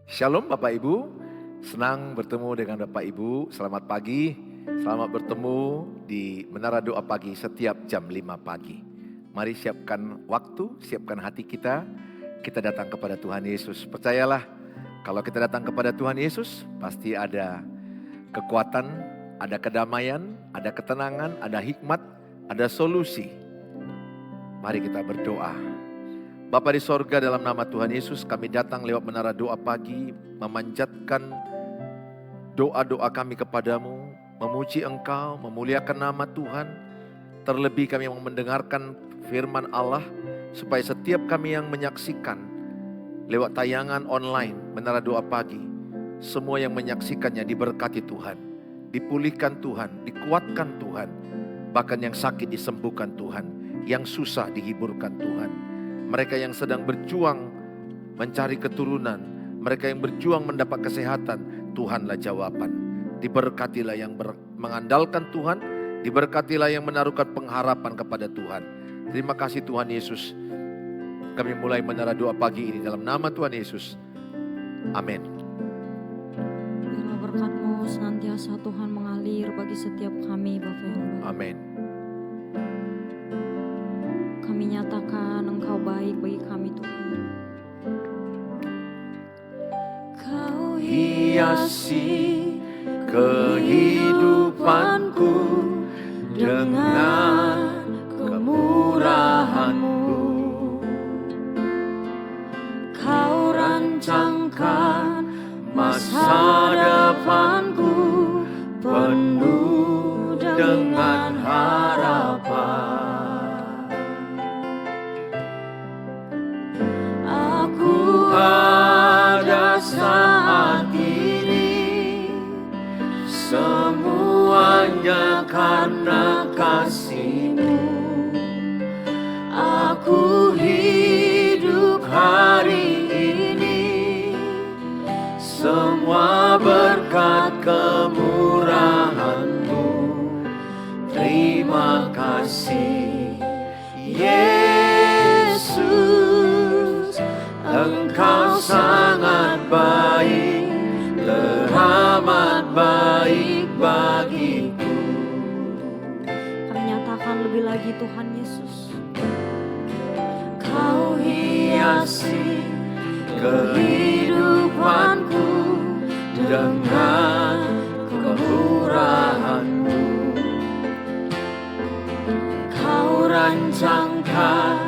Shalom Bapak Ibu, senang bertemu dengan Bapak Ibu. Selamat pagi, selamat bertemu di Menara Doa Pagi setiap jam 5 pagi. Mari siapkan waktu, siapkan hati kita datang kepada Tuhan Yesus. Percayalah, kalau kita datang kepada Tuhan Yesus, pasti ada kekuatan, ada kedamaian, ada ketenangan, ada hikmat, ada solusi. Mari kita berdoa. Bapa di sorga, dalam nama Tuhan Yesus kami datang lewat Menara Doa Pagi, memanjatkan doa-doa kami kepadamu, memuji Engkau, memuliakan nama Tuhan. Terlebih kami mau mendengarkan firman Allah, supaya setiap kami yang menyaksikan lewat tayangan online Menara Doa Pagi, semua yang menyaksikannya diberkati Tuhan, dipulihkan Tuhan, dikuatkan Tuhan, bahkan yang sakit disembuhkan Tuhan, yang susah dihiburkan Tuhan. Mereka yang sedang berjuang mencari keturunan, mereka yang berjuang mendapat kesehatan, Tuhanlah jawaban. Diberkatilah yang mengandalkan Tuhan, diberkatilah yang menaruhkan pengharapan kepada Tuhan. Terima kasih Tuhan Yesus. Kami mulai Menara Doa Pagi ini dalam nama Tuhan Yesus. Amin. Biarlah berkat-Mu senantiasa Tuhan mengalir bagi setiap kami, Bapa yang baik. Amin. Kami nyatakan Engkau baik bagi kami Tuhan. Kau Hiasi kehidupanku dengan kemurahan-Mu. Kau rancangkan Masa depanku penuh dengan harapan. Aku ada saat ini, semuanya karena kasih-Mu. Aku hidup hari ini, semua berkat kemurahan-Mu. Terima kasih Yesus, Engkau sangat baik, teramat baik bagiku. Kami nyatakan lebih lagi Tuhan Yesus. Kau hiasi kehidupanku dengan kemurahan-Mu. Kau rancangkan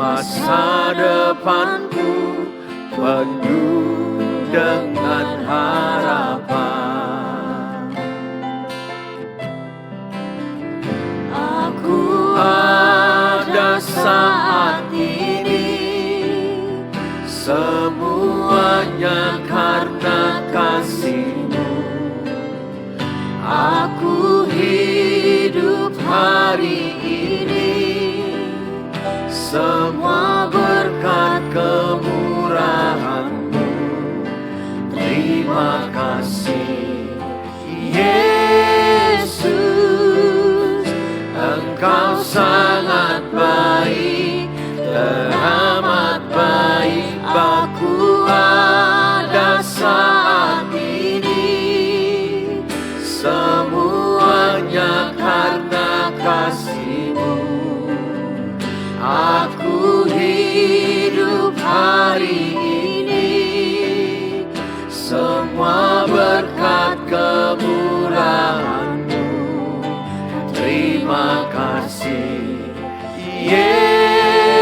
masa depanku penuh dengan harapan. Aku ada saat ini, semuanya karena kasih-Mu. Aku hidup hari ini, semua berkat kemurahan-Mu. Terima kasih Yesus, Engkau sangat baik, teramat baik. Aku ada saat ini, semuanya karena kasih-Mu. Aku hidup hari ini, semua berkat kemurahan-Mu. Terima kasih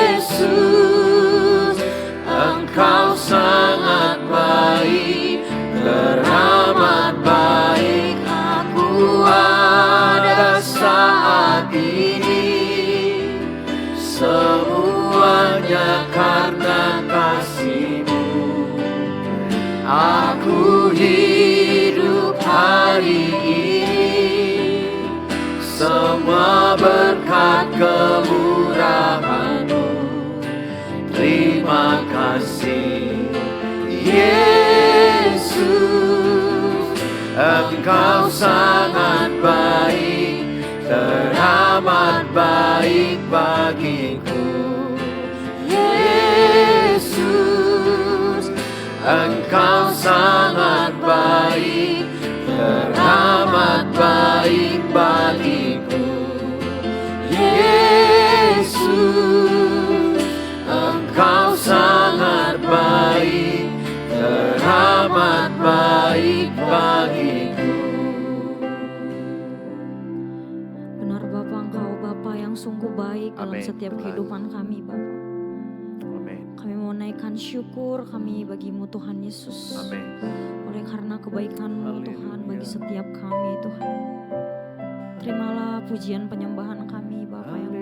Yesus, Engkau sangat baik, teramat baik. Aku ada saat ini, semuanya karena kasih-Mu. Aku hidup hari ini, semua berkat kemurahan-Mu. Terima kasih Yesus, Engkau sangat baik, teramat baik bagiku. Yesus, Engkau sangat baik, teramat baik bagiku. Yesus, Engkau sangat baik, teramat baik bagiku. Benar Bapa, Engkau Bapa yang sungguh baik dalam Amin. setiap kehidupan kami Bapa. Amin. Kami mau naikkan syukur kami bagimu Tuhan Yesus. Amin. Oleh karena kebaikan-Mu Haleluya. Tuhan bagi setiap kami Tuhan. Terimalah pujian penyembahan kami Bapa yang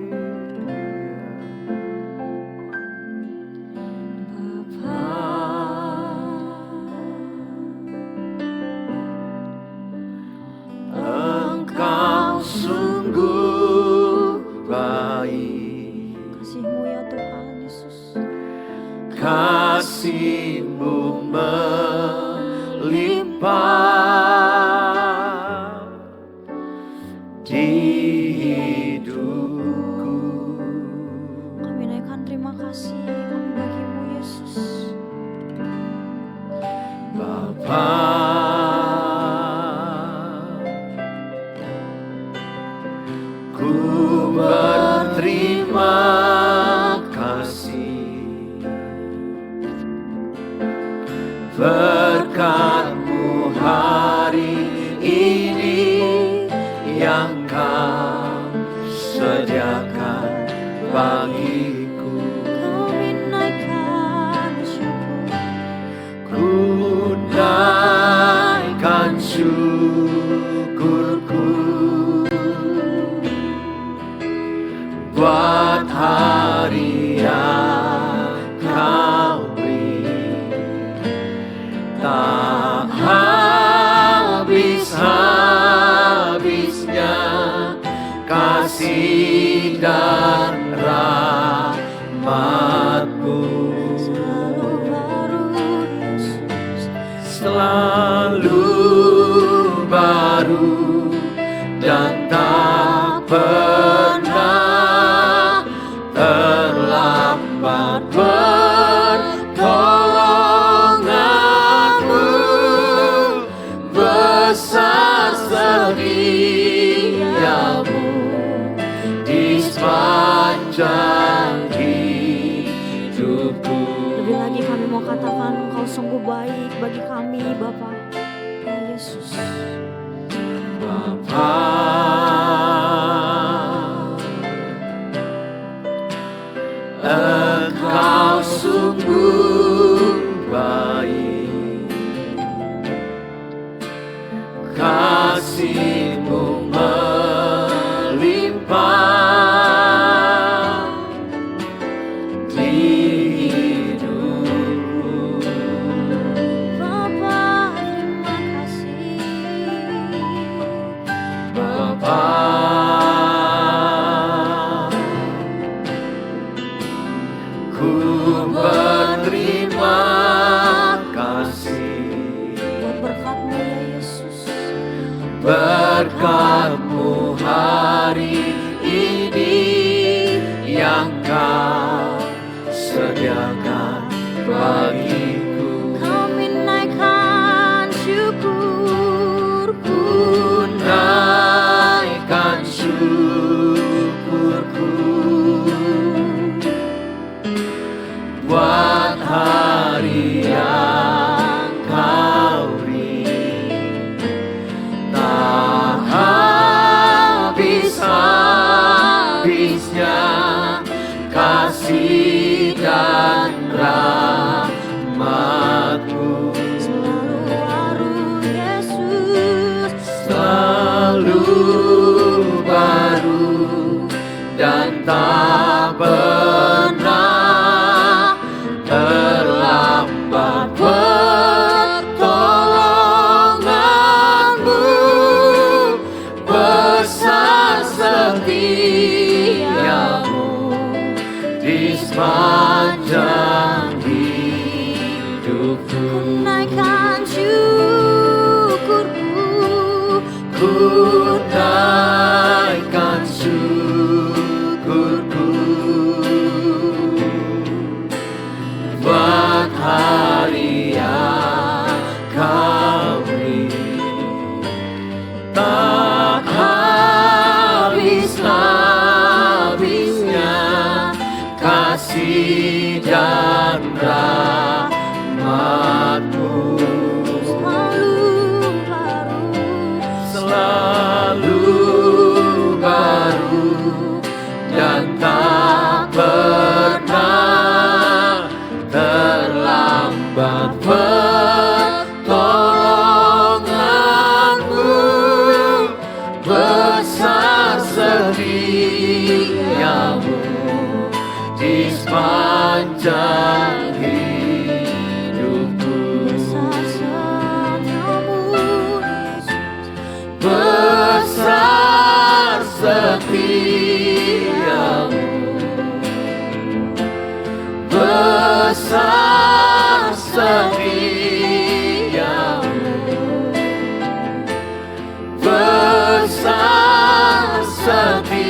Engkau sungguh baik, kasih-Mu ya Tuhan Yesus. kasih-Mu melimpah di hidupku. Kami naikkan terima kasih kami bagimu Yesus. Bapa, ku berterima kasih berkat-Mu hari ini yang Kau sediakan bagiku. Kami naikkan syukur. Ku naikkan syukurku buat hari yang Kau beri, tak habis-habisnya kasih dan rahmat-Mu. Selalu baru Yesus. Selalu baru dan tak pernah terlambat. Pertolongan-Mu besar setia-Mu di sepanjang hidupku. Lebih lagi kami mau katakan Engkau sungguh baik bagi kami Bapa ya Yesus. Bapa, Engkau sungguh baik, kasih-Mu melimpah di hidupku. Bapa terima kasih. Bapa, ku berterima kasih Buat berkat-Mu ya Yesus. berkat-Mu hari ini yang Kau sediakan bagiku. Kami naikkan syukurku. Naikkan syukurku buat hari yang Kau beri, tak habis-habisnya kasih dan rahmat-Mu. Selalu baru Yesus. Selalu baru dan tak pernah terlambat. Pertolongan-Mu besar setia-Mu di sepanjang hidupku. Naikkan syukurku. Ku naikkan syukurku buat hari yang hebat pertolonganmu, besar setiamu di sepanjang hidupku. Besar setiamu, Besar setiamu, besar setiamu, besar setiamu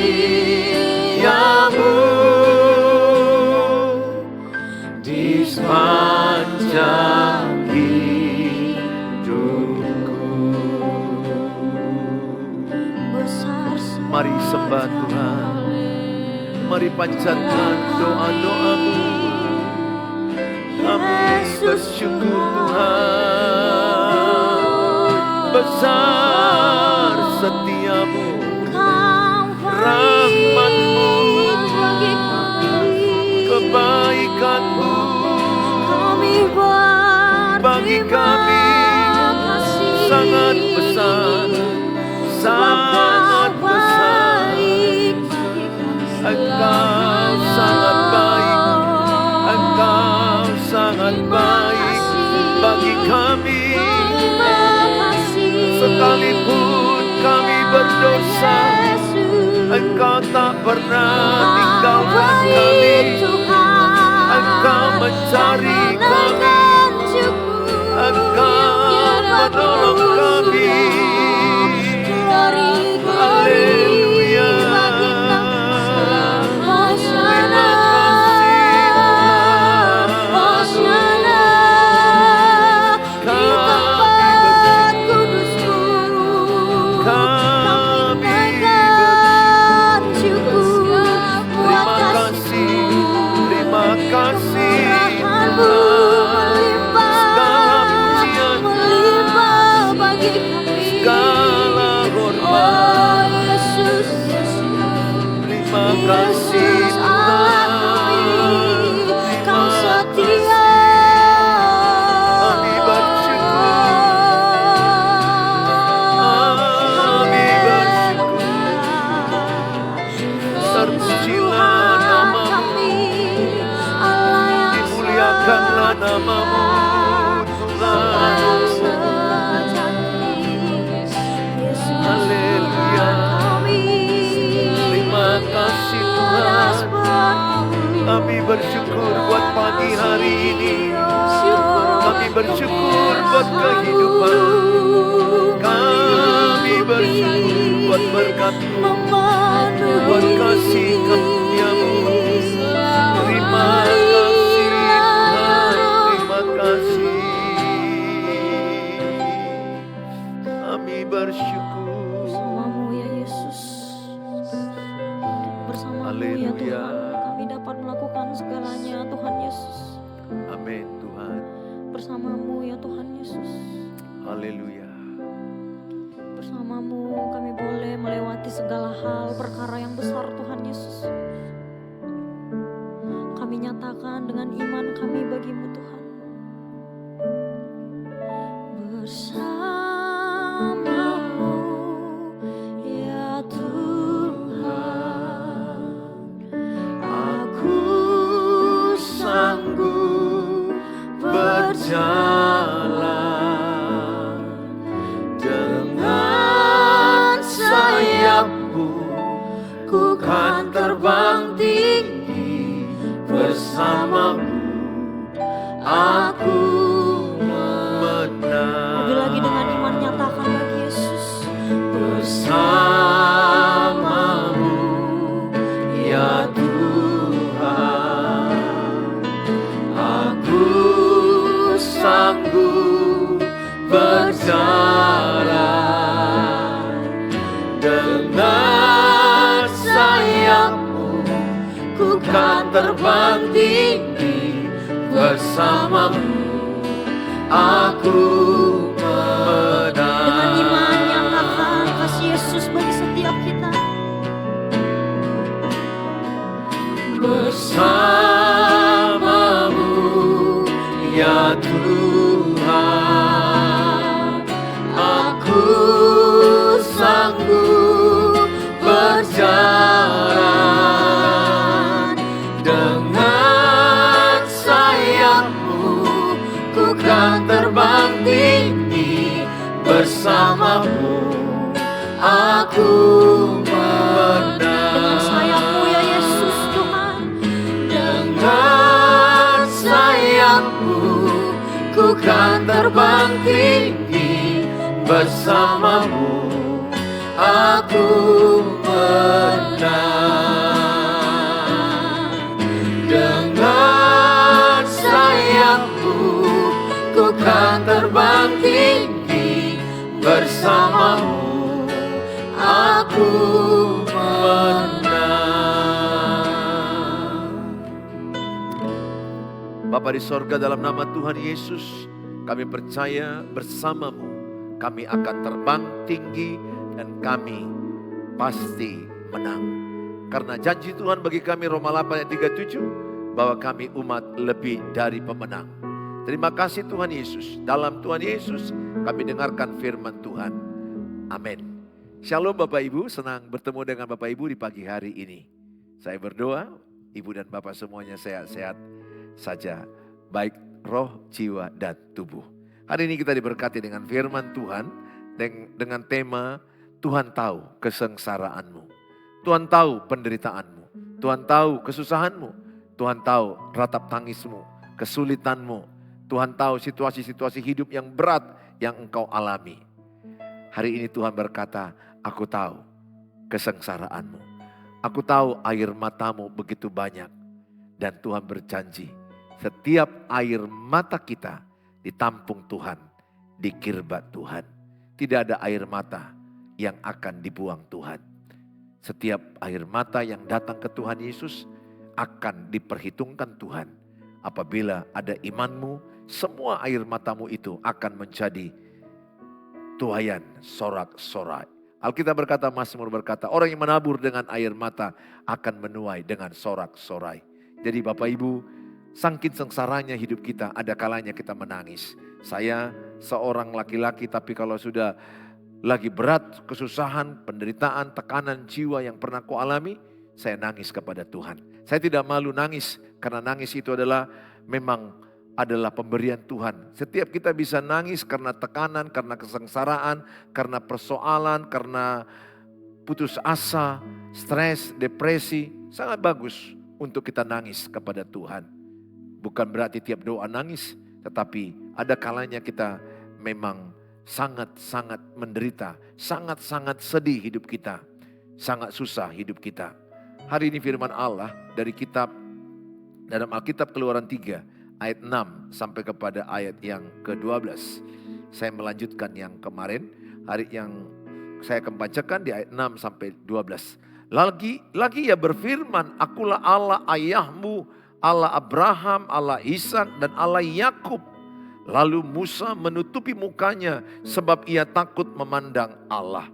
di sepanjang hidupku. besar Mari sembah Tuhan, mari panjatkan doa-doamu. Kami bersyukur Tuhan, besar setiamu, rahmat-Mu, kebaikan-Mu bagi kami sangat besar, sangat besar. Engkau sangat baik, Engkau sangat baik bagi kami. Sekalipun kami berdosa, Engkau tak pernah tinggalkan kami. Engkau mencari kami, Engkau menolong kami. Haleluya. Kami bersyukur buat pagi hari ini. Kami bersyukur buat kehidupan. Kami bersyukur buat berkat-Mu, buat kasih karunia-Mu. Terima kasih Tuhan, terima kasih. Kami bersyukur. Bersama-Mu ya Yesus, bersama-Mu ya Tuhan, kami dapat melakukan segalanya Tuhan Yesus. Amin Tuhan. Bersama-Mu ya Tuhan Yesus. Haleluya. Bersama-Mu kami boleh melewati segala hal perkara yang besar Tuhan Yesus. Kami nyatakan dengan iman kami bagi-Mu Tuhan. Bersama-Mu ya Tuhan, aku Sanggup berjalan dengan sayap-Mu, ku kan terbang tinggi bersama-Mu. Aku menang. lagi dengan iman nyatakan bagi Yesus. Bersama-Mu ya Tuhan, aku sanggup berjalan dengan sayap-Mu, ku kan terbang tinggi bersama-Mu. Aku menang. Dengan iman nyatakan kasih Yesus bagi setiap kita. Bersama-Mu ya Tuhan, Tuhan, aku sanggup berjalan. Dengan sayap-Mu ku kan terbang tinggi, bersama-Mu aku menang. Dengan sayap-Mu ya Yesus Tuhan. Dengan sayap-Mu ku kan terbang tinggi, bersama-Mu aku menang. Dengan sayap-Mu ku kan terbang tinggi, bersama-Mu aku menang. Bapa di sorga, dalam nama Tuhan Yesus, kami percaya bersama-Mu kami akan terbang tinggi dan kami pasti menang. Karena janji Tuhan bagi kami Roma 8 ayat 37 bahwa kami umat lebih dari pemenang. Terima kasih Tuhan Yesus. Dalam Tuhan Yesus kami dengarkan firman Tuhan. Amin. Shalom Bapak Ibu, senang bertemu dengan Bapak Ibu di pagi hari ini. Saya berdoa, Ibu dan Bapak semuanya sehat-sehat saja, baik roh, jiwa, dan tubuh. Hari ini kita diberkati dengan firman Tuhan, dengan tema Tuhan tahu kesengsaraanmu. Tuhan tahu penderitaanmu. Tuhan tahu kesusahanmu. Tuhan tahu ratap tangismu, kesulitanmu. Tuhan tahu situasi-situasi hidup yang berat yang engkau alami. Hari ini Tuhan berkata, aku tahu kesengsaraanmu. Aku tahu air matamu begitu banyak. Dan Tuhan berjanji, setiap air mata kita ditampung Tuhan, dikirbat Tuhan. Tidak ada air mata yang akan dibuang Tuhan. Setiap air mata yang datang ke Tuhan Yesus akan diperhitungkan Tuhan. Apabila ada imanmu, semua air matamu itu akan menjadi tuaian sorak-sorai. Alkitab berkata, Mazmur berkata, orang yang menabur dengan air mata akan menuai dengan sorak-sorai. Jadi Bapak Ibu, saking sengsaranya hidup kita, ada kalanya kita menangis. Saya seorang laki-laki, tapi kalau sudah lagi berat, kesusahan, penderitaan, tekanan jiwa yang pernah ku alami, saya nangis kepada Tuhan. Saya tidak malu nangis, karena nangis itu memang adalah pemberian Tuhan. Setiap kita bisa nangis karena tekanan, karena kesengsaraan, karena persoalan, karena putus asa, stres, depresi. Sangat bagus untuk kita nangis kepada Tuhan. Bukan berarti tiap doa nangis, tetapi ada kalanya kita memang sangat-sangat menderita, sangat-sangat sedih hidup kita, sangat susah hidup kita. Hari ini firman Allah dari kitab dalam Alkitab Keluaran 3 ayat 6 sampai kepada ayat yang ke-12. Saya melanjutkan yang kemarin, hari yang saya akan bacakan di ayat 6 sampai 12. Lagi ia berfirman, akulah Allah ayahmu, Allah Abraham, Allah Ishak dan Allah Yakub. Lalu Musa menutupi mukanya sebab ia takut memandang Allah.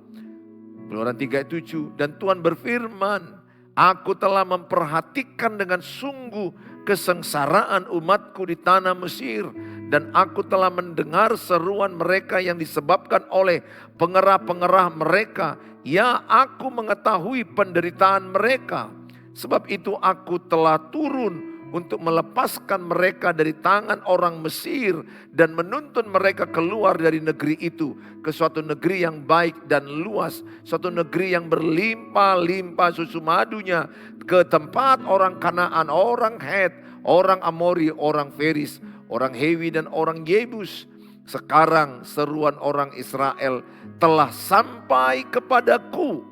Keluaran 3 ayat 7, dan Tuhan berfirman, aku telah memperhatikan dengan sungguh kesengsaraan umatku di tanah Mesir. Dan aku telah mendengar seruan mereka yang disebabkan oleh pengerah-pengerah mereka. Ya, aku mengetahui penderitaan mereka. Sebab itu aku telah turun untuk melepaskan mereka dari tangan orang Mesir dan menuntun mereka keluar dari negeri itu ke suatu negeri yang baik dan luas, suatu negeri yang berlimpah-limpah susu madunya, ke tempat orang Kanaan, orang Het, orang Amori, orang Feris, orang Hewi dan orang Yebus. Sekarang seruan orang Israel telah sampai kepadaku.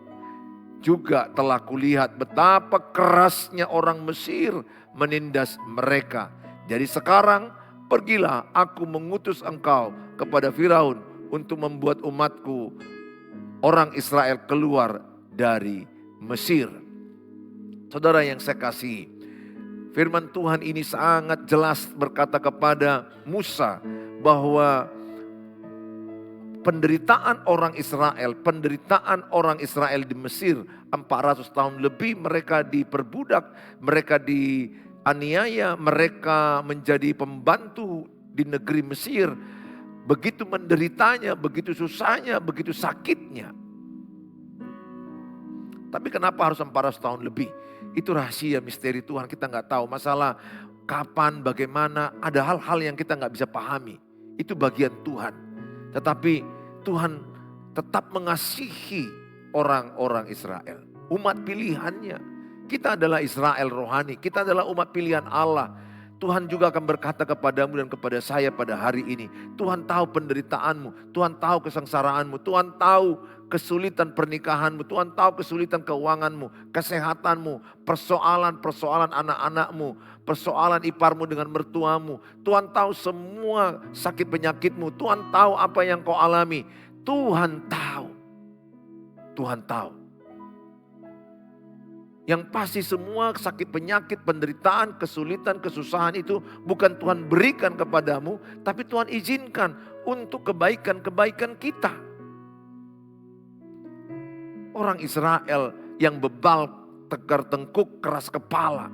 Juga telah kulihat betapa kerasnya orang Mesir menindas mereka. Jadi sekarang pergilah, aku mengutus engkau kepada Firaun untuk membuat umatku orang Israel keluar dari Mesir. Saudara yang saya kasihi, firman Tuhan ini sangat jelas berkata kepada Musa bahwa penderitaan orang Israel di Mesir 400 tahun lebih, mereka diperbudak, mereka dianiaya, mereka menjadi pembantu di negeri Mesir. begitu menderitanya, begitu susahnya, begitu sakitnya. Tapi kenapa harus 400 tahun lebih? Itu rahasia misteri Tuhan, kita nggak tahu. Masalah kapan, bagaimana, ada hal-hal yang kita nggak bisa pahami. Itu bagian Tuhan. Tetapi Tuhan tetap mengasihi orang-orang Israel. Umat pilihannya. Kita adalah Israel rohani, kita adalah umat pilihan Allah. Tuhan juga akan berkata kepadamu dan kepada saya pada hari ini. Tuhan tahu penderitaanmu, Tuhan tahu kesengsaraanmu, Tuhan tahu kesulitan pernikahanmu, Tuhan tahu kesulitan keuanganmu, kesehatanmu, persoalan-persoalan anak-anakmu, persoalan iparmu dengan mertuamu. Tuhan tahu semua sakit penyakitmu, Tuhan tahu apa yang kau alami. Tuhan tahu. Tuhan tahu. Yang pasti semua sakit penyakit, penderitaan, kesulitan, kesusahan itu bukan Tuhan berikan kepadamu, tapi Tuhan izinkan untuk kebaikan-kebaikan kita. Orang Israel yang bebal, tegar tengkuk, keras kepala.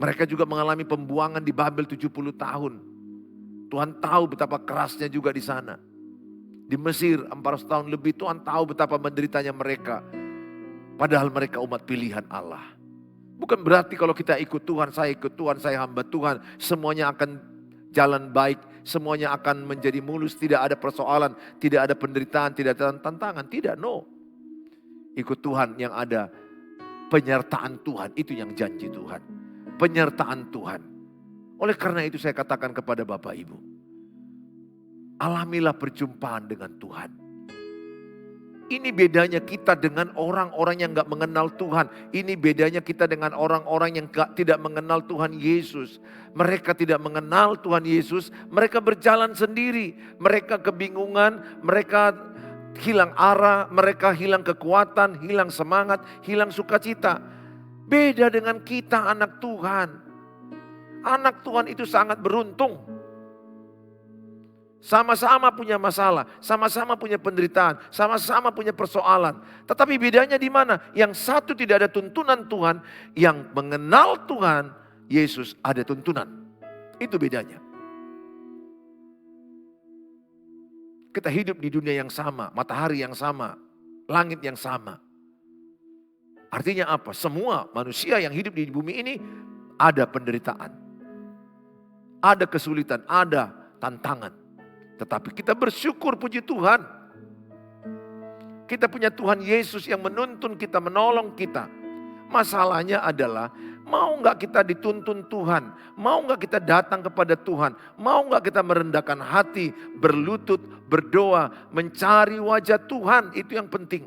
Mereka juga mengalami pembuangan di Babel 70 tahun. Tuhan tahu betapa kerasnya juga di sana. Di Mesir 400 tahun lebih, Tuhan tahu betapa menderitanya mereka. Padahal mereka umat pilihan Allah. Bukan berarti kalau kita ikut Tuhan, saya ikut Tuhan, saya hamba Tuhan, semuanya akan jalan baik, semuanya akan menjadi mulus, tidak ada persoalan, tidak ada penderitaan, tidak ada tantangan. Tidak, no. Ikut Tuhan yang ada penyertaan Tuhan, itu yang janji Tuhan. Penyertaan Tuhan. Oleh karena itu saya katakan kepada Bapak Ibu, alamilah perjumpaan dengan Tuhan. Ini bedanya kita dengan orang-orang yang gak mengenal Tuhan. Ini bedanya kita dengan orang-orang yang tidak mengenal Tuhan Yesus. Mereka tidak mengenal Tuhan Yesus, mereka berjalan sendiri. Mereka kebingungan, mereka hilang arah, mereka hilang kekuatan, hilang semangat, hilang sukacita. Beda dengan kita anak Tuhan. Anak Tuhan itu sangat beruntung. Sama-sama punya masalah, sama-sama punya penderitaan, sama-sama punya persoalan. Tetapi bedanya di mana? Yang satu tidak ada tuntunan Tuhan, yang mengenal Tuhan, Yesus ada tuntunan. Itu bedanya. Kita hidup di dunia yang sama, matahari yang sama, langit yang sama. Artinya apa? Semua manusia yang hidup di bumi ini ada penderitaan. Ada kesulitan, ada tantangan. Tetapi kita bersyukur, puji Tuhan. Kita punya Tuhan Yesus yang menuntun kita, menolong kita. Masalahnya adalah, mau gak kita dituntun Tuhan? Mau gak kita datang kepada Tuhan? Mau gak kita merendahkan hati, berlutut, berdoa, mencari wajah Tuhan? Itu yang penting.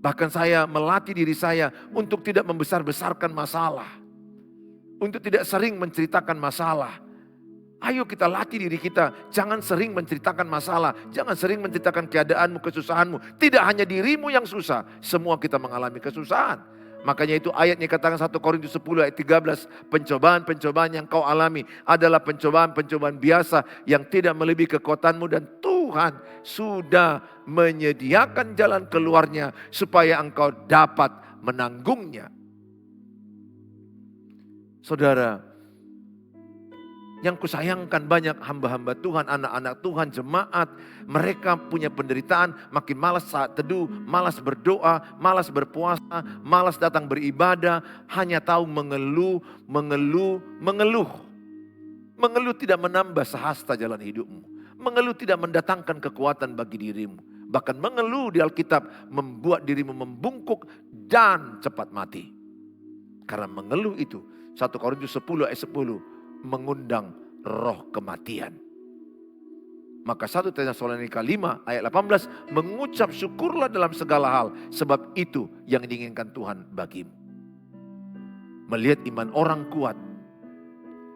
Bahkan saya melatih diri saya untuk tidak membesar-besarkan masalah. Untuk tidak sering menceritakan masalah. Ayo kita latih diri kita, jangan sering menceritakan masalah, jangan sering menceritakan keadaanmu, kesusahanmu. Tidak hanya dirimu yang susah, semua kita mengalami kesusahan. Makanya itu ayatnya katakan 1 Korintus 10 ayat 13, pencobaan-pencobaan yang kau alami adalah pencobaan-pencobaan biasa yang tidak melebihi kekuatanmu dan Tuhan sudah menyediakan jalan keluarnya supaya engkau dapat menanggungnya. Saudara, yang kusayangkan banyak hamba-hamba Tuhan, anak-anak Tuhan, jemaat. Mereka punya penderitaan, makin malas saat teduh, malas berdoa, malas berpuasa, malas datang beribadah. Hanya tahu mengeluh, mengeluh, mengeluh. Mengeluh tidak menambah sehasta jalan hidupmu. Mengeluh tidak mendatangkan kekuatan bagi dirimu. Bahkan mengeluh di Alkitab membuat dirimu membungkuk dan cepat mati. Karena mengeluh itu, 1 Korintus 10 ayat 10. Mengundang roh kematian. Maka 1 Tesalonika 5 ayat 18, mengucap syukurlah dalam segala hal, sebab itu yang diinginkan Tuhan bagimu. Melihat iman orang kuat,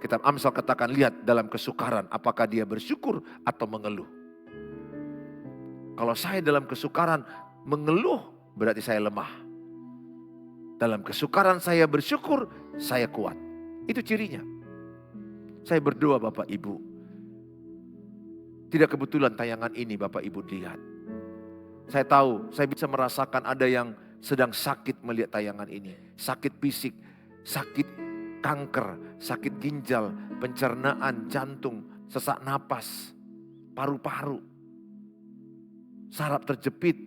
kitab Amsal katakan, lihat dalam kesukaran apakah dia bersyukur atau mengeluh. Kalau saya dalam kesukaran mengeluh, berarti saya lemah. Dalam kesukaran saya bersyukur, saya kuat. Itu cirinya. Saya berdoa Bapak Ibu. Tidak kebetulan tayangan ini Bapak Ibu lihat. Saya tahu, saya bisa merasakan ada yang sedang sakit melihat tayangan ini. Sakit fisik, sakit kanker, sakit ginjal, pencernaan, jantung, sesak napas, paru-paru, saraf terjepit,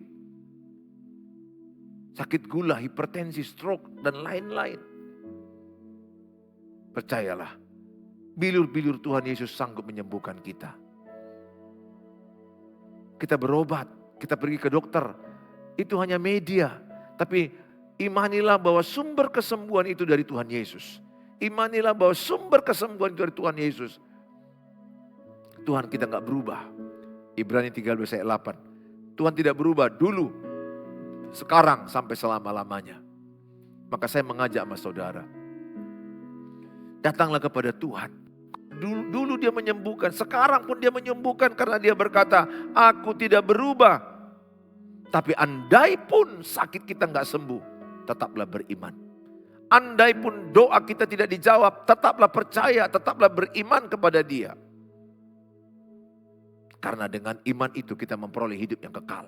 sakit gula, hipertensi, stroke, dan lain-lain. Percayalah, bilur-bilur Tuhan Yesus sanggup menyembuhkan kita. Kita berobat, kita pergi ke dokter, itu hanya media. Tapi imanilah bahwa sumber kesembuhan itu dari Tuhan Yesus. Imanilah bahwa sumber kesembuhan itu dari Tuhan Yesus. Tuhan kita gak berubah. Ibrani 13 ayat 8. Tuhan tidak berubah dulu, sekarang, sampai selama-lamanya. Maka saya mengajak sama saudara, datanglah kepada Tuhan. Dulu dia menyembuhkan, sekarang pun dia menyembuhkan karena dia berkata, aku tidak berubah. Tapi andai pun sakit kita gak sembuh, tetaplah beriman. Andai pun doa kita tidak dijawab, tetaplah percaya, tetaplah beriman kepada dia. Karena dengan iman itu kita memperoleh hidup yang kekal.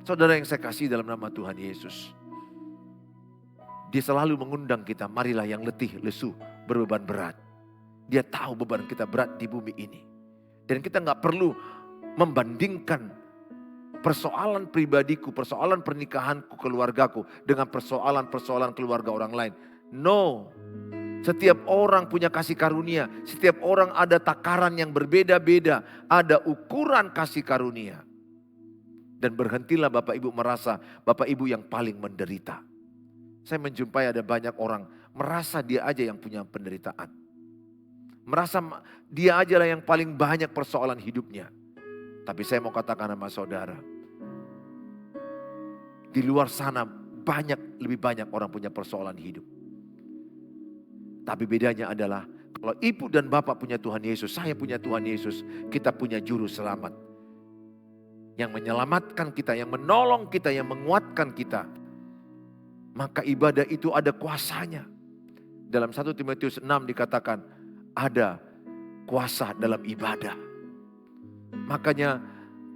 Saudara yang saya kasih dalam nama Tuhan Yesus, dia selalu mengundang kita, marilah yang letih, lesu, berbeban berat. Dia tahu beban kita berat di bumi ini. Dan kita gak perlu membandingkan persoalan pribadiku, persoalan pernikahanku, keluargaku dengan persoalan-persoalan keluarga orang lain. No, setiap orang punya kasih karunia, setiap orang ada takaran yang berbeda-beda, ada ukuran kasih karunia. Dan berhentilah Bapak Ibu merasa Bapak Ibu yang paling menderita. Saya menjumpai ada banyak orang merasa dia aja yang punya penderitaan. Merasa dia aja lah yang paling banyak persoalan hidupnya. Tapi saya mau katakan sama saudara, di luar sana lebih banyak orang punya persoalan hidup. Tapi bedanya adalah kalau ibu dan bapak punya Tuhan Yesus, saya punya Tuhan Yesus, kita punya juru selamat. Yang menyelamatkan kita, yang menolong kita, yang menguatkan kita. Maka ibadah itu ada kuasanya. Dalam 1 Timotius 6 dikatakan ada kuasa dalam ibadah. Makanya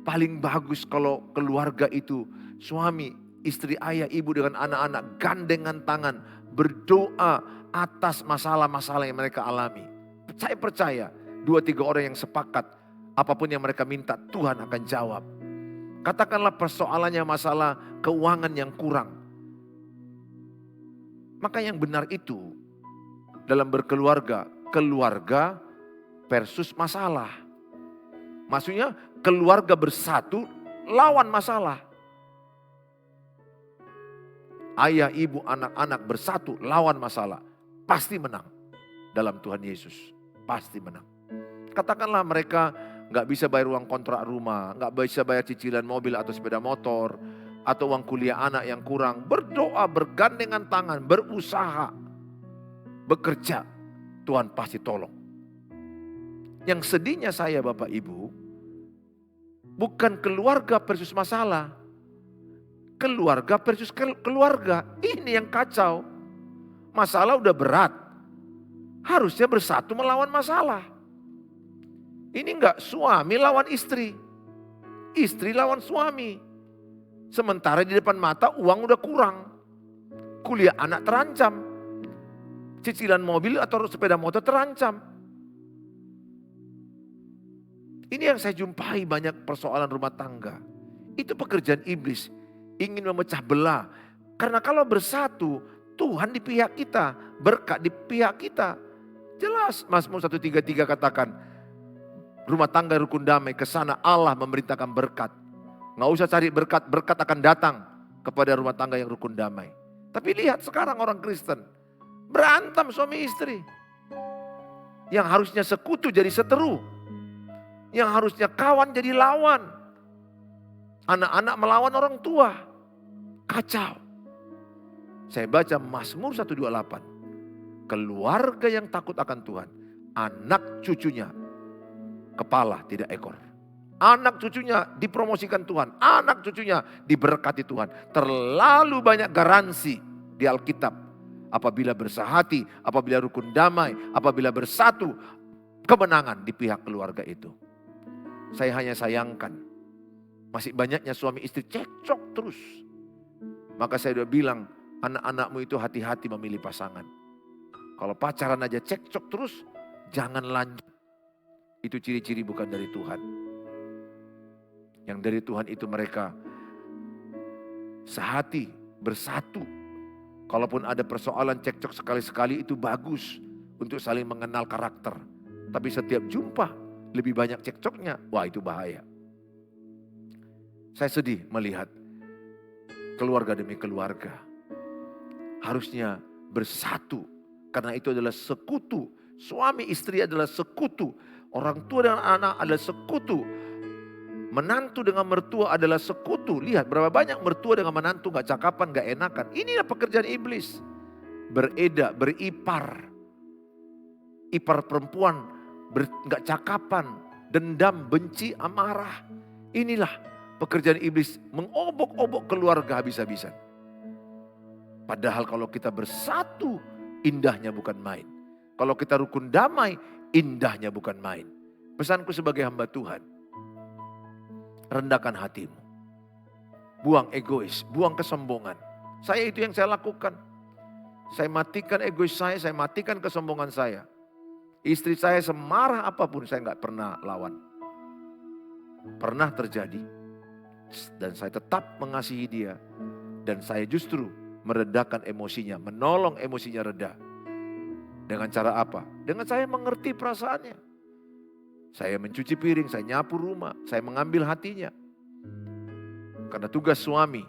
paling bagus kalau keluarga itu suami, istri, ayah, ibu dengan anak-anak gandengan tangan berdoa atas masalah-masalah yang mereka alami. Saya percaya 2-3 orang yang sepakat apapun yang mereka minta Tuhan akan jawab. Katakanlah persoalannya masalah keuangan yang kurang. Maka yang benar itu dalam berkeluarga, keluarga versus masalah. Maksudnya keluarga bersatu lawan masalah. Ayah, ibu, anak-anak bersatu lawan masalah. Pasti menang dalam Tuhan Yesus. Pasti menang. Katakanlah mereka gak bisa bayar uang kontrak rumah, gak bisa bayar cicilan mobil atau sepeda motor, atau uang kuliah anak yang kurang, berdoa, bergandengan tangan, berusaha, bekerja, Tuhan pasti tolong. Yang sedihnya saya Bapak Ibu, bukan keluarga versus masalah, keluarga versus keluarga, ini yang kacau. Masalah udah berat, harusnya bersatu melawan masalah. Ini enggak suami lawan istri, istri lawan suami. Sementara di depan mata uang udah kurang. Kuliah anak terancam. Cicilan mobil atau sepeda motor terancam. Ini yang saya jumpai banyak persoalan rumah tangga. Itu pekerjaan iblis. Ingin memecah belah. Karena kalau bersatu, Tuhan di pihak kita. Berkat di pihak kita. Jelas Mazmur 133 katakan, rumah tangga rukun damai, kesana Allah memerintahkan berkat. Nggak usah cari berkat, berkat akan datang kepada rumah tangga yang rukun damai. Tapi lihat sekarang orang Kristen, berantem suami istri. Yang harusnya sekutu jadi seteru. Yang harusnya kawan jadi lawan. Anak-anak melawan orang tua. Kacau. Saya baca Mazmur 128. Keluarga yang takut akan Tuhan, anak cucunya kepala tidak ekor. Anak cucunya dipromosikan Tuhan. Anak cucunya diberkati Tuhan. Terlalu banyak garansi di Alkitab. Apabila bersahati, apabila rukun damai, apabila bersatu, kemenangan di pihak keluarga itu. Saya hanya sayangkan, masih banyaknya suami istri cekcok terus. Maka saya udah bilang, Anak-anakmu itu hati-hati memilih pasangan. Kalau pacaran aja cekcok terus, jangan lanjut. Itu ciri-ciri bukan dari Tuhan. Yang dari Tuhan itu mereka sehati, bersatu. Kalaupun ada persoalan cekcok sekali-sekali itu bagus untuk saling mengenal karakter. Tapi setiap jumpa lebih banyak cekcoknya, wah itu bahaya. Saya sedih melihat keluarga demi keluarga harusnya bersatu. Karena itu adalah sekutu. Suami istri adalah sekutu. Orang tua dan anak adalah sekutu. Menantu dengan mertua adalah sekutu. Lihat berapa banyak mertua dengan menantu gak cakapan, gak enakan. Inilah pekerjaan iblis. Beredak, beripar. Ipar perempuan gak cakapan. Dendam, benci, amarah. Inilah pekerjaan iblis. Mengobok-obok keluarga habis-habisan. Padahal kalau kita bersatu, indahnya bukan main. Kalau kita rukun damai, indahnya bukan main. Pesanku sebagai hamba Tuhan, rendahkan hatimu. Buang egois, buang kesombongan. Saya itu yang saya lakukan. Saya matikan egois saya matikan kesombongan saya. Istri saya semarah apapun saya gak pernah lawan. Pernah terjadi. Dan saya tetap mengasihi dia. Dan saya justru meredakan emosinya, menolong emosinya reda. Dengan cara apa? Dengan saya mengerti perasaannya. Saya mencuci piring, saya nyapu rumah, saya mengambil hatinya. Karena tugas suami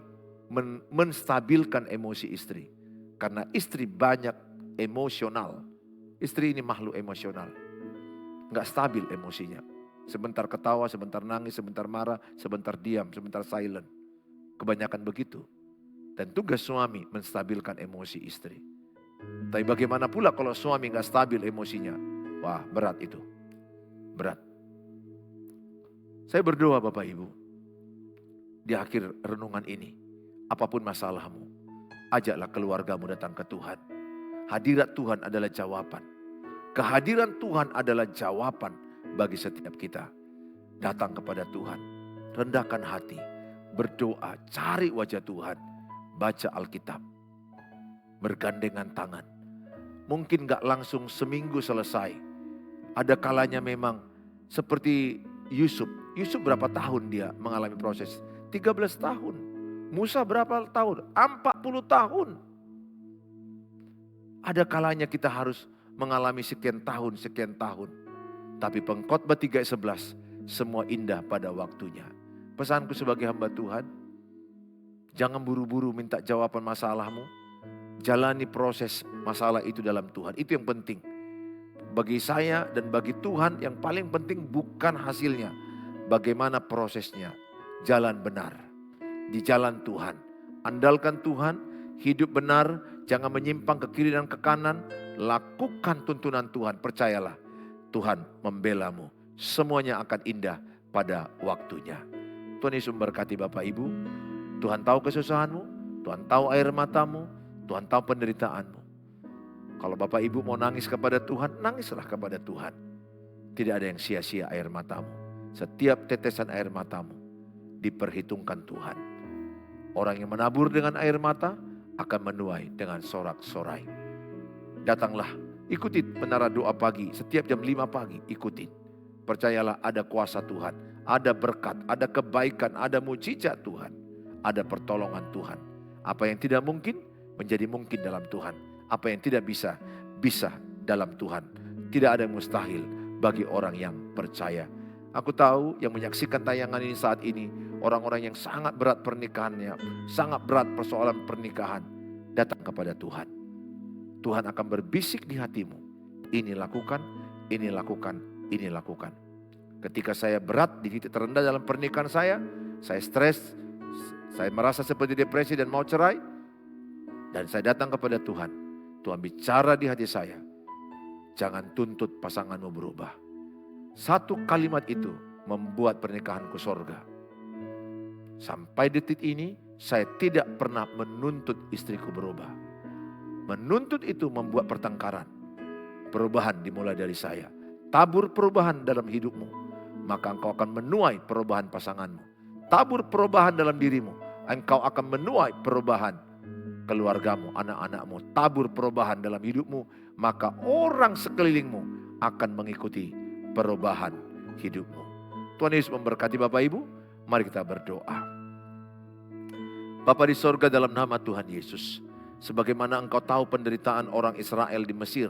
menstabilkan emosi istri. Karena istri banyak emosional. Istri ini makhluk emosional. Enggak stabil emosinya. Sebentar ketawa, sebentar nangis, sebentar marah, sebentar diam, sebentar silent. Kebanyakan begitu. Dan tugas suami menstabilkan emosi istri. Tapi bagaimana pula kalau suami enggak stabil emosinya? Wah, berat itu. Berat. Saya berdoa Bapak Ibu, di akhir renungan ini, apapun masalahmu, ajaklah keluargamu datang ke Tuhan. Hadirat Tuhan adalah jawaban. Kehadiran Tuhan adalah jawaban bagi setiap kita. Datang kepada Tuhan, rendahkan hati, berdoa, cari wajah Tuhan, baca Alkitab, bergandengan tangan. Mungkin gak langsung seminggu selesai. Ada kalanya memang seperti Yusuf. Yusuf berapa tahun dia mengalami proses? 13 tahun. Musa berapa tahun? 40 tahun. Ada kalanya kita harus mengalami sekian tahun. Tapi Pengkhotbah 3:11, semua indah pada waktunya. Pesanku sebagai hamba Tuhan, jangan buru-buru minta jawaban masalahmu. Jalani proses masalah itu dalam Tuhan. Itu yang penting. Bagi saya dan bagi Tuhan yang paling penting bukan hasilnya. Bagaimana prosesnya. Jalan benar. Di jalan Tuhan. Andalkan Tuhan. Hidup benar. Jangan menyimpang ke kiri dan ke kanan. Lakukan tuntunan Tuhan. Percayalah. Tuhan membelamu. Semuanya akan indah pada waktunya. Tuhan Yesus memberkati Bapak Ibu. Tuhan tahu kesusahanmu. Tuhan tahu air matamu. Tuhan tahu penderitaanmu. Kalau Bapak Ibu mau nangis kepada Tuhan, nangislah kepada Tuhan. Tidak ada yang sia-sia air matamu. Setiap tetesan air matamu diperhitungkan Tuhan. Orang yang menabur dengan air mata akan menuai dengan sorak-sorai. Datanglah, ikuti menara doa pagi. Setiap jam 5 pagi, ikuti. Percayalah ada kuasa Tuhan. Ada berkat, ada kebaikan, ada mujizat Tuhan. Ada pertolongan Tuhan. Apa yang tidak mungkin, menjadi mungkin dalam Tuhan. Apa yang tidak bisa, bisa dalam Tuhan. Tidak ada yang mustahil bagi orang yang percaya. Aku tahu yang menyaksikan tayangan ini saat ini, orang-orang yang sangat berat pernikahannya, sangat berat persoalan pernikahan, datang kepada Tuhan. Tuhan akan berbisik di hatimu. Ini lakukan, ini lakukan, ini lakukan. Ketika saya berat di titik terendah dalam pernikahan saya stres, saya merasa seperti depresi dan mau cerai, dan saya datang kepada Tuhan. Tuhan bicara di hati saya, jangan tuntut pasanganmu berubah. Satu kalimat itu membuat pernikahanku sorga. Sampai detik ini saya tidak pernah menuntut istriku berubah. Menuntut itu membuat pertengkaran. Perubahan dimulai dari saya. Tabur perubahan dalam hidupmu, maka engkau akan menuai perubahan pasanganmu. Tabur perubahan dalam dirimu, engkau akan menuai perubahan keluargamu, anak-anakmu, tabur perubahan dalam hidupmu, maka orang sekelilingmu akan mengikuti perubahan hidupmu. Tuhan Yesus memberkati Bapak Ibu. Mari kita berdoa. Bapa di sorga, dalam nama Tuhan Yesus, sebagaimana Engkau tahu penderitaan orang Israel di Mesir,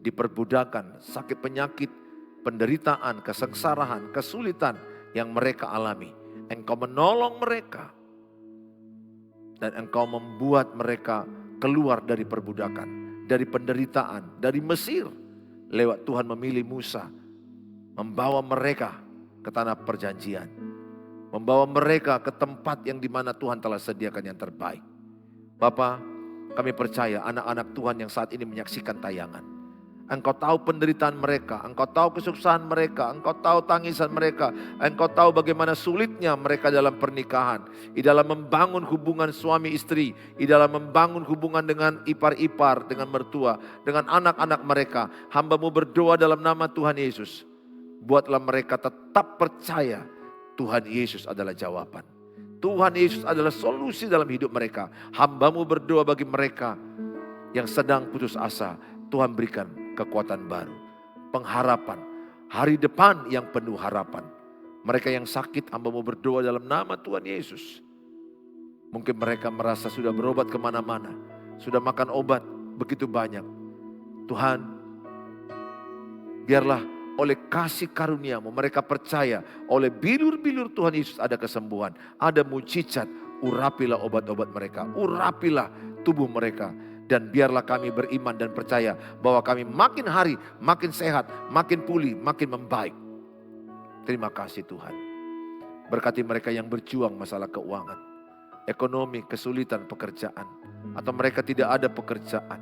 diperbudakan, sakit penyakit, penderitaan, kesengsaraan, kesulitan yang mereka alami. Engkau menolong mereka dan Engkau membuat mereka keluar dari perbudakan, dari penderitaan, dari Mesir. Lewat Tuhan memilih Musa, membawa mereka ke tanah perjanjian, membawa mereka ke tempat yang dimana Tuhan telah sediakan yang terbaik. Bapa, kami percaya anak-anak Tuhan yang saat ini menyaksikan tayangan, Engkau tahu penderitaan mereka, Engkau tahu kesusahan mereka, Engkau tahu tangisan mereka, Engkau tahu bagaimana sulitnya mereka dalam pernikahan, di dalam membangun hubungan suami istri, di dalam membangun hubungan dengan ipar-ipar, dengan mertua, dengan anak-anak mereka. Hamba-Mu berdoa dalam nama Tuhan Yesus, buatlah mereka tetap percaya Tuhan Yesus adalah jawaban. Tuhan Yesus adalah solusi dalam hidup mereka. Hamba-Mu berdoa bagi mereka yang sedang putus asa, Tuhan berikan kekuatan baru, pengharapan, hari depan yang penuh harapan. Mereka yang sakit, Hamba-Mu berdoa dalam nama Tuhan Yesus. Mungkin mereka merasa sudah berobat kemana-mana, sudah makan obat begitu banyak. Tuhan, biarlah oleh kasih karunia-Mu mereka percaya, oleh bilur-bilur Tuhan Yesus ada kesembuhan, ada mujizat. Urapilah obat-obat mereka, urapilah tubuh mereka. Dan biarlah kami beriman dan percaya bahwa kami makin hari makin sehat, makin pulih, makin membaik. Terima kasih Tuhan. Berkati mereka yang berjuang masalah keuangan, ekonomi, kesulitan pekerjaan, atau mereka tidak ada pekerjaan.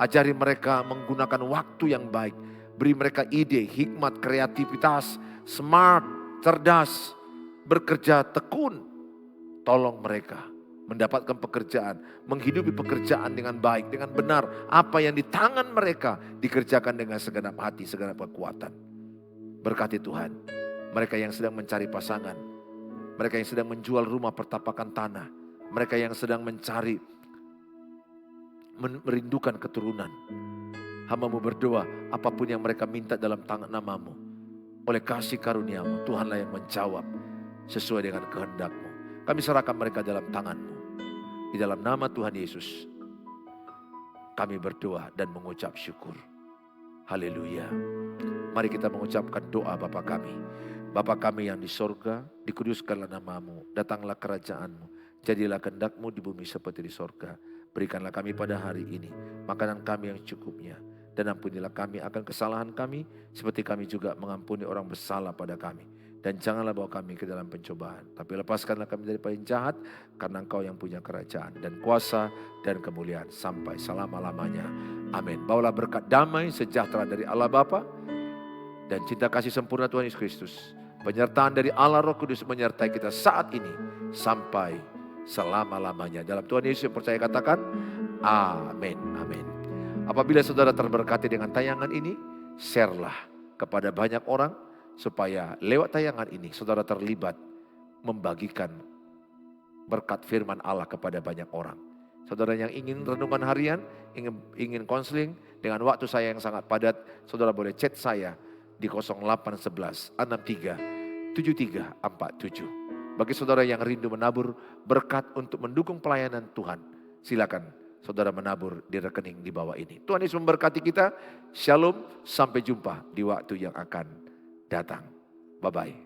Ajari mereka menggunakan waktu yang baik. Beri mereka ide, hikmat, kreativitas, smart, cerdas, bekerja tekun. Tolong mereka mendapatkan pekerjaan, menghidupi pekerjaan dengan baik, dengan benar. Apa yang di tangan mereka dikerjakan dengan segenap hati, segenap kekuatan. Berkati Tuhan, mereka yang sedang mencari pasangan, mereka yang sedang menjual rumah pertapakan tanah, mereka yang sedang mencari, merindukan keturunan. Hamba-Mu berdoa, apapun yang mereka minta dalam tangan nama-Mu, oleh kasih karunia-Mu, Tuhanlah yang menjawab sesuai dengan kehendak-Mu. Kami serahkan mereka dalam tangan-Mu. Di dalam nama Tuhan Yesus, kami berdoa dan mengucap syukur. Haleluya. Mari kita mengucapkan doa Bapa kami. Bapa kami yang di sorga, dikuduskanlah nama-Mu, datanglah kerajaan-Mu, jadilah kehendak-Mu di bumi seperti di sorga. Berikanlah kami pada hari ini makanan kami yang cukupnya, dan ampunilah kami akan kesalahan kami, seperti kami juga mengampuni orang bersalah pada kami. Dan janganlah bawa kami ke dalam pencobaan, tapi lepaskanlah kami daripada yang jahat, karena Engkau yang punya kerajaan dan kuasa dan kemuliaan sampai selama-lamanya. Amin. Bawalah berkat damai sejahtera dari Allah Bapa dan cinta kasih sempurna Tuhan Yesus Kristus, penyertaan dari Allah Roh Kudus menyertai kita saat ini sampai selama-lamanya. Dalam Tuhan Yesus yang percaya katakan amin. Amin. Apabila saudara terberkati dengan tayangan ini, share-lah kepada banyak orang, supaya lewat tayangan ini saudara terlibat membagikan berkat firman Allah kepada banyak orang. Saudara yang ingin renungan harian, ingin konseling dengan waktu saya yang sangat padat, saudara boleh chat saya di 0811 63 7347. Bagi saudara yang rindu menabur berkat untuk mendukung pelayanan Tuhan, silakan saudara menabur di rekening di bawah ini. Tuhan Yesus memberkati kita. Shalom, sampai jumpa di waktu yang akan datang. Bye-bye.